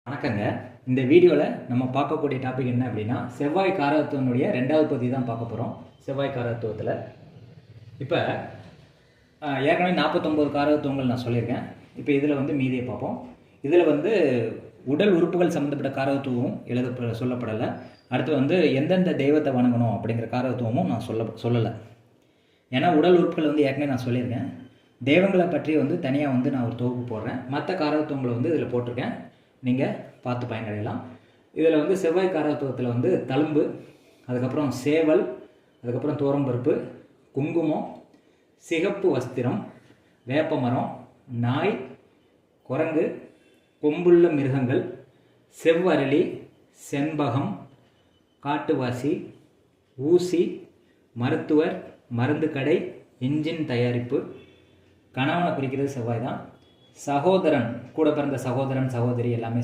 வணக்கங்க. இந்த வீடியோவில் நம்ம பார்க்கக்கூடிய டாபிக் என்ன அப்படின்னா, செவ்வாய் காரகத்துவனுடைய 2வது பகுதி தான் பார்க்க போகிறோம். செவ்வாய் காரகத்துவத்தில் இப்போ ஏற்கனவே 49 காரகத்துவங்கள் நான் சொல்லியிருக்கேன். இப்போ இதில் மீதியை பார்ப்போம். இதில் உடல் உறுப்புகள் சம்மந்தப்பட்ட காரகத்துவமும் சொல்லப்படலை. அடுத்து எந்தெந்த தெய்வத்தை வணங்கணும் அப்படிங்கிற காரகத்துவமும் நான் சொல்லலை. ஏன்னா உடல் உறுப்புகள் ஏற்கனவே நான் சொல்லியிருக்கேன். தெய்வங்களை பற்றி தனியாக நான் ஒரு தொகுப்பு போடுறேன். மற்ற காரகத்துவங்களை இதில் போட்டிருக்கேன். நீங்கள் பார்த்து பயனடையலாம். இதில் செவ்வாய் காரகத்துவத்தில் தழும்பு, அதுக்கப்புறம் சேவல், அதுக்கப்புறம் தோரம்பருப்பு, குங்குமம், சிகப்பு வஸ்திரம், வேப்பமரம், நாய், குரங்கு, கொம்புள்ள மிருகங்கள், செவ்வரளி, செண்பகம், காட்டுவாசி, ஊசி, மருத்துவர், மருந்து கடை, இன்ஜின் தயாரிப்பு, கணவனை குறிக்கிறது செவ்வாய் தான். சகோதரன், கூட பிறந்த சகோதரன் சகோதரி எல்லாமே